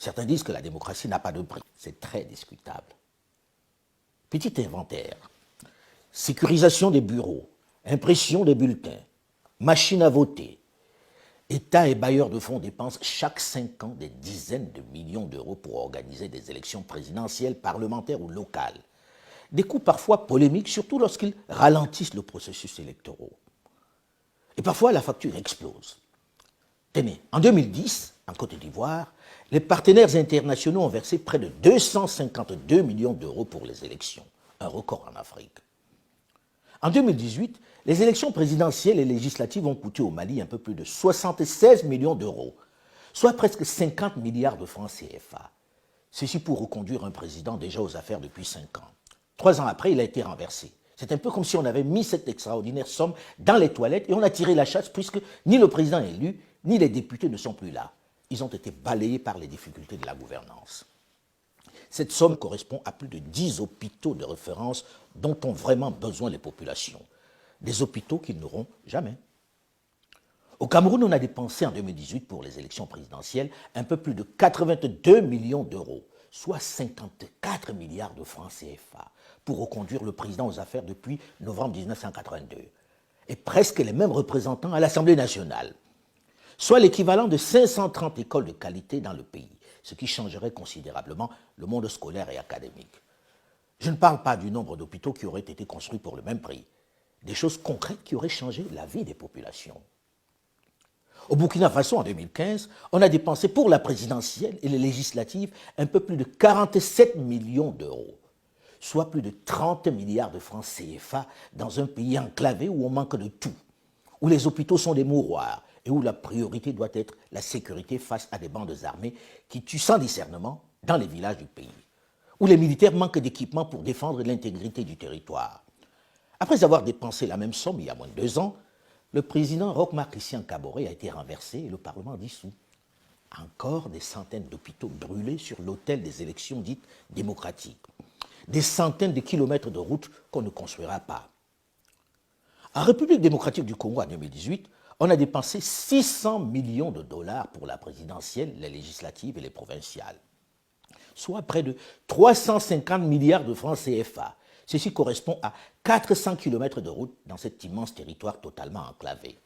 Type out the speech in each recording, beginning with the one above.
Certains disent que la démocratie n'a pas de prix. C'est très discutable. Petit inventaire. Sécurisation des bureaux, impression des bulletins, machines à voter. État et bailleurs de fonds dépensent chaque 5 ans des dizaines de millions d'euros pour organiser des élections présidentielles, parlementaires ou locales. Des coûts parfois polémiques, surtout lorsqu'ils ralentissent le processus électoral. Et parfois, la facture explose. Tenez, en 2010, en Côte d'Ivoire, les partenaires internationaux ont versé près de 252 millions d'euros pour les élections, un record en Afrique. En 2018, les élections présidentielles et législatives ont coûté au Mali un peu plus de 76 millions d'euros, soit presque 50 milliards de francs CFA. Ceci pour reconduire un président déjà aux affaires depuis 5 ans. 3 ans après, il a été renversé. C'est un peu comme si on avait mis cette extraordinaire somme dans les toilettes et on a tiré la chasse puisque ni le président élu, ni les députés ne sont plus là. Ils ont été balayés par les difficultés de la gouvernance. Cette somme correspond à plus de 10 hôpitaux de référence dont ont vraiment besoin les populations. Des hôpitaux qu'ils n'auront jamais. Au Cameroun, on a dépensé en 2018 pour les élections présidentielles un peu plus de 82 millions d'euros, soit 54 milliards de francs CFA, pour reconduire le président aux affaires depuis novembre 1982. Et presque les mêmes représentants à l'Assemblée nationale, soit l'équivalent de 530 écoles de qualité dans le pays, ce qui changerait considérablement le monde scolaire et académique. Je ne parle pas du nombre d'hôpitaux qui auraient été construits pour le même prix, des choses concrètes qui auraient changé la vie des populations. Au Burkina Faso, en 2015, on a dépensé pour la présidentielle et les législatives un peu plus de 47 millions d'euros, soit plus de 30 milliards de francs CFA dans un pays enclavé où on manque de tout, où les hôpitaux sont des mouroirs et où la priorité doit être la sécurité face à des bandes armées qui tuent sans discernement dans les villages du pays, où les militaires manquent d'équipements pour défendre l'intégrité du territoire. Après avoir dépensé la même somme il y a moins de 2 ans, le président Roch-Marc Christian Kaboré a été renversé et le Parlement dissous. Encore des centaines d'hôpitaux brûlés sur l'autel des élections dites démocratiques. Des centaines de kilomètres de routes qu'on ne construira pas. En République démocratique du Congo en 2018, on a dépensé 600 millions de dollars pour la présidentielle, les législatives et les provinciales, soit près de 350 milliards de francs CFA. Ceci correspond à 400 km de route dans cet immense territoire totalement enclavé.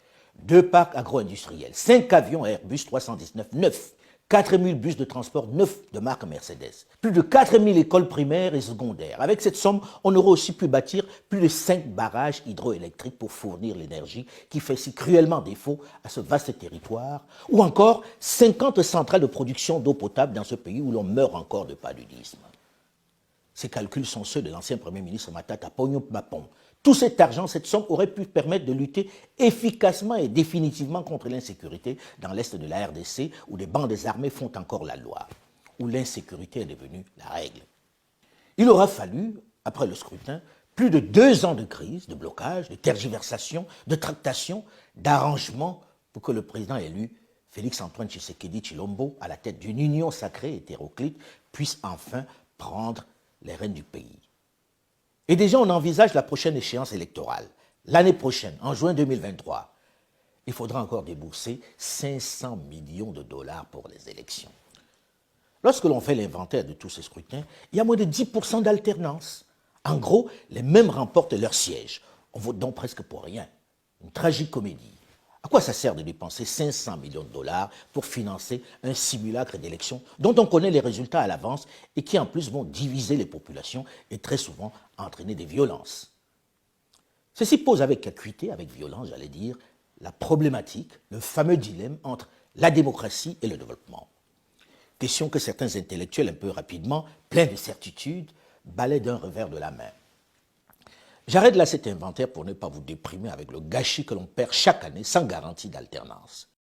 2 parcs agro-industriels, 5 avions Airbus 319 neufs, 4000 bus de transport neufs de marque Mercedes, plus de 4000 écoles primaires et secondaires. Avec cette somme, on aurait aussi pu bâtir plus de 5 barrages hydroélectriques pour fournir l'énergie qui fait si cruellement défaut à ce vaste territoire, ou encore 50 centrales de production d'eau potable dans ce pays où l'on meurt encore de paludisme. Ces calculs sont ceux de l'ancien Premier ministre Matata Ponyo Mapon. Tout cet argent, cette somme aurait pu permettre de lutter efficacement et définitivement contre l'insécurité dans l'est de la RDC où des bandes armées font encore la loi, où l'insécurité est devenue la règle. Il aura fallu, après le scrutin, plus de 2 ans de crise, de blocage, de tergiversation, de tractation, d'arrangement pour que le président élu, Félix-Antoine Tshisekedi Tshilombo, à la tête d'une union sacrée hétéroclite, puisse enfin prendre les rênes du pays. Et déjà, on envisage la prochaine échéance électorale. L'année prochaine, en juin 2023, il faudra encore débourser 500 millions de dollars pour les élections. Lorsque l'on fait l'inventaire de tous ces scrutins, il y a moins de 10% d'alternance. En gros, les mêmes remportent leur siège. On vote donc presque pour rien. Une tragique comédie. À quoi ça sert de dépenser 500 millions de dollars pour financer un simulacre d'élection dont on connaît les résultats à l'avance et qui en plus vont diviser les populations et très souvent entraîner des violences? Ceci pose avec acuité, avec violence, j'allais dire, la problématique, le fameux dilemme entre la démocratie et le développement. Question que certains intellectuels un peu rapidement, pleins de certitudes, balaient d'un revers de la main. J'arrête là cet inventaire pour ne pas vous déprimer avec le gâchis que l'on perd chaque année sans garantie d'alternance.